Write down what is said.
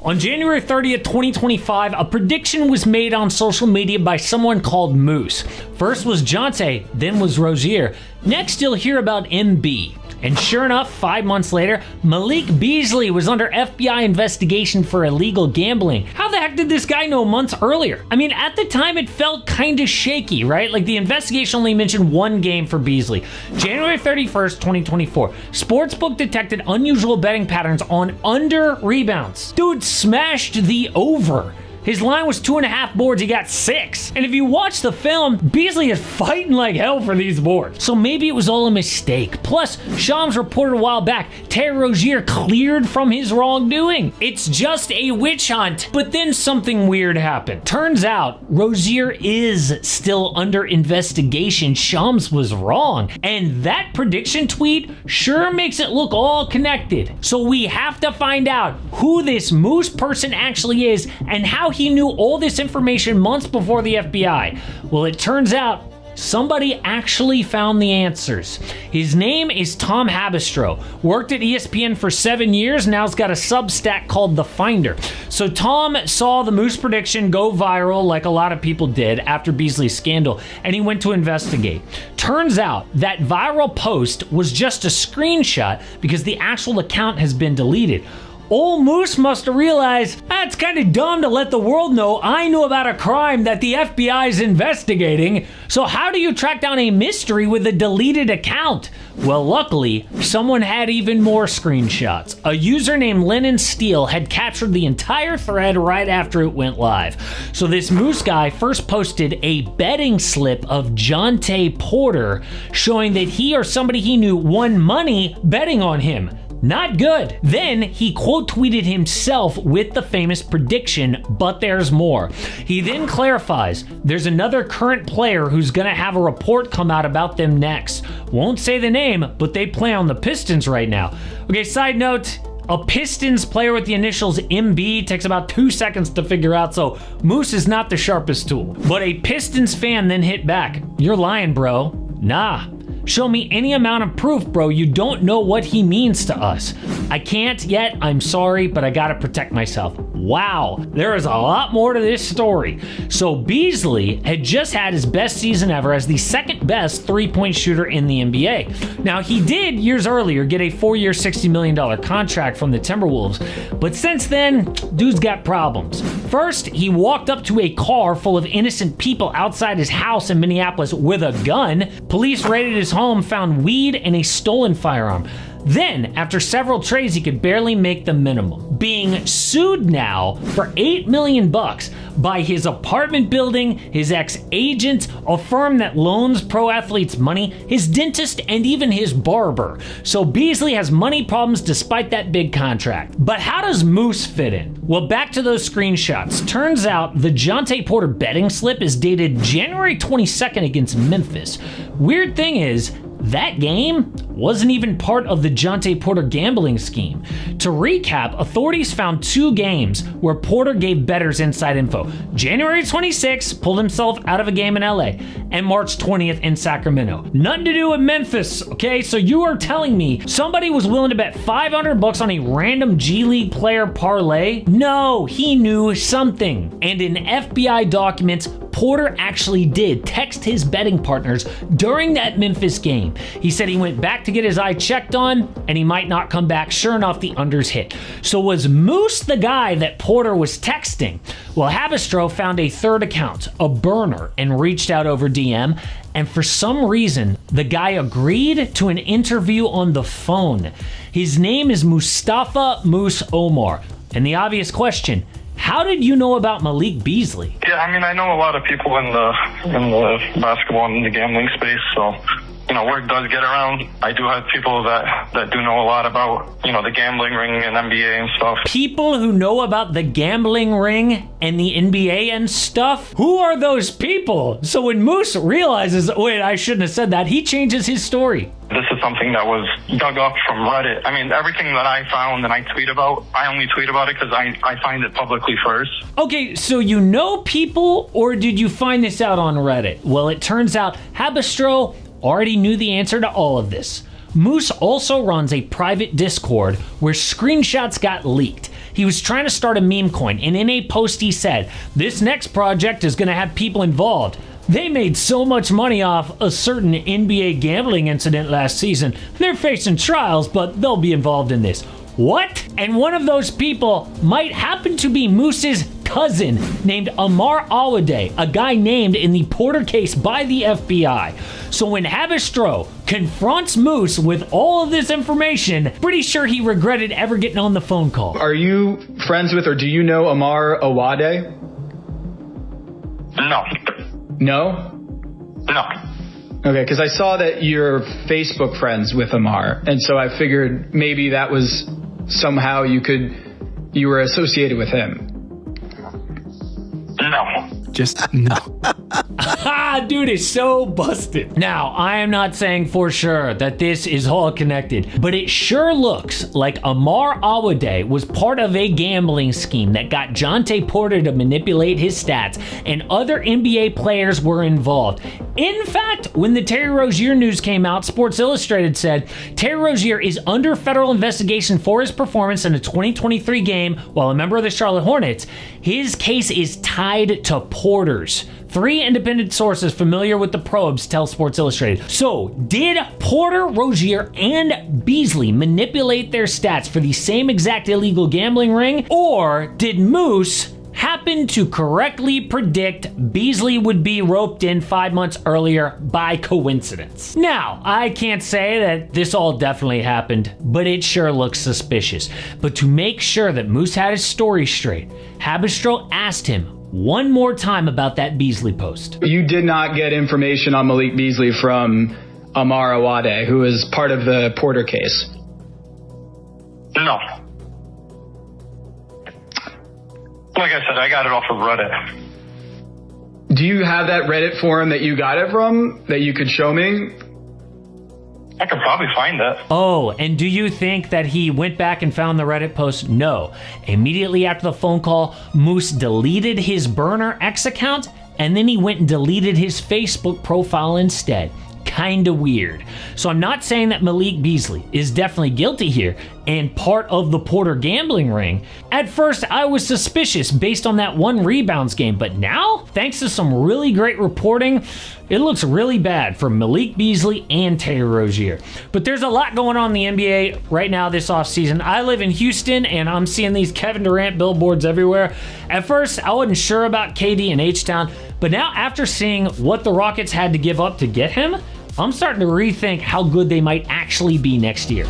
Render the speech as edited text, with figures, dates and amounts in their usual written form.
On January 30th, 2025, a prediction was made on social media by someone called Moose. First was Jonte, then was Rozier. Next, you'll hear about MB. And sure enough, 5 months later, Malik Beasley was under FBI investigation for illegal gambling. How the heck did this guy know months earlier? I mean, at the time, it felt kind of shaky, right? Like the investigation only mentioned one game for Beasley. January 31st, 2024, Sportsbook detected unusual betting patterns on under rebounds. Dude smashed the over. His line was 2.5 boards, he got 6. And if you watch the film, Beasley is fighting like hell for these boards. So maybe it was all a mistake. Plus, Shams reported a while back, Terry Rozier cleared from his wrongdoing. It's just a witch hunt. But then something weird happened. Turns out, Rozier is still under investigation. Shams was wrong. And that prediction tweet sure makes it look all connected. So we have to find out who this Moose person actually is and how he knew all this information months before the FBI. Well, it turns out somebody actually found the answers. His name is Tom Haberstroh. Worked at ESPN for 7 years, now's got a Substack called The Finder. So Tom saw the Moose prediction go viral like a lot of people did after Beasley's scandal, and he went to investigate. Turns out that viral post was just a screenshot because the actual account has been deleted. Old Moose must have realized, it's kind of dumb to let the world know I knew about a crime that the FBI is investigating. So how do you track down a mystery with a deleted account? Well, luckily, someone had even more screenshots. A user named Lennon Steele had captured the entire thread right after it went live. So this Moose guy first posted a betting slip of Jonte Porter showing that he or somebody he knew won money betting on him. Not good. Then he quote tweeted himself with the famous prediction, but there's more. He then clarifies, there's another current player who's gonna have a report come out about them next. Won't say the name, but they play on the Pistons right now. Okay, side note, a Pistons player with the initials MB takes about 2 seconds to figure out, so Moose is not the sharpest tool. But a Pistons fan then hit back, you're lying, bro. Nah. Show me any amount of proof, bro. You don't know what he means to us. I can't yet. I'm sorry, but I gotta protect myself. Wow, there is a lot more to this story. So Beasley had just had his best season ever as the second best three-point shooter in the NBA. Now, he did years earlier get a 4-year, $60 million contract from the Timberwolves, but since then, dude's got problems. First, he walked up to a car full of innocent people outside his house in Minneapolis with a gun. Police raided his home, found weed and a stolen firearm. Then, after several trades, he could barely make the minimum. Being sued now for $8 million by his apartment building, his ex-agent, a firm that loans pro athletes money, his dentist, and even his barber. So Beasley has money problems despite that big contract. But how does Moose fit in? Well, back to those screenshots. Turns out the Jonte Porter betting slip is dated January 22nd against Memphis. Weird thing is, that game wasn't even part of the Jonte Porter gambling scheme. To recap, authorities found 2 games where Porter gave bettors inside info. January 26th, pulled himself out of a game in LA, and March 20th in Sacramento. Nothing to do with Memphis, okay? So you are telling me somebody was willing to bet $500 on a random G League player parlay? No, he knew something. And in FBI documents, Porter actually did text his betting partners during that Memphis game. He said he went back to get his eye checked on, and he might not come back. Sure enough, the unders hit. So was Moose the guy that Porter was texting? Well, Haberstroh found a third account, a burner, and reached out over DM. And for some reason, the guy agreed to an interview on the phone. His name is Mustafa Moose Omar. And the obvious question, how did you know about Malik Beasley? Yeah, I mean, I know a lot of people in the basketball and the gambling space, so, you know, word does get around. I do have people that do know a lot about, you know, the gambling ring and NBA and stuff. People who know about the gambling ring and the NBA and stuff? Who are those people? So when Moose realizes, wait, I shouldn't have said that, he changes his story. This is something that was dug up from Reddit. I mean, everything that I found and I tweet about, I only tweet about it because I find it publicly first. Okay, so you know people, or did you find this out on Reddit? Well, it turns out Haberstroh already knew the answer to all of this. Moose also runs a private Discord where screenshots got leaked. he was trying to start a meme coin, and in a post he said, "This next project is going to have people involved. They made so much money off a certain NBA gambling incident last season. They're facing trials, but they'll be involved in this." What? And one of those people might happen to be Moose's cousin named Amar Awade, a guy named in the Porter case by the FBI. So when Haberstroh confronts Moose with all of this information, pretty sure he regretted ever getting on the phone call. Are you friends with, or do you know Amar Awade? No. No? No. Okay, because I saw that you're Facebook friends with Amar, and so I figured maybe that was somehow you were associated with him. No. Just no. Dude is so busted. Now, I am not saying for sure that this is all connected, but it sure looks like Amar Awade was part of a gambling scheme that got Jontay Porter to manipulate his stats, and other NBA players were involved. In fact, when the Terry Rozier news came out, Sports Illustrated said, Terry Rozier is under federal investigation for his performance in a 2023 game while a member of the Charlotte Hornets. His case is tied to Porter's. 3 independent sources familiar with the probes tell Sports Illustrated. So, did Porter, Rozier, and Beasley manipulate their stats for the same exact illegal gambling ring? Or did Moose happen to correctly predict Beasley would be roped in 5 months earlier by coincidence? Now, I can't say that this all definitely happened, but it sure looks suspicious. But to make sure that Moose had his story straight, Haberstroh asked him one more time about that Beasley post. You did not get information on Malik Beasley from Amar Awade, who is part of the Porter case? No. Like I said, I got it off of Reddit. Do you have that Reddit forum that you got it from that you could show me? I could probably find it. Oh, and do you think that he went back and found the Reddit post? No. Immediately after the phone call, Moose deleted his burner X account, and then he went and deleted his Facebook profile instead. Kinda weird. So I'm not saying that Malik Beasley is definitely guilty here and part of the Porter gambling ring. At first, I was suspicious based on that 1 rebounds game, but now, thanks to some really great reporting, it looks really bad for Malik Beasley and Terry Rozier. But there's a lot going on in the NBA right now this offseason. I live in Houston, and I'm seeing these Kevin Durant billboards everywhere. At first, I wasn't sure about KD and H-Town, but now after seeing what the Rockets had to give up to get him, I'm starting to rethink how good they might actually be next year.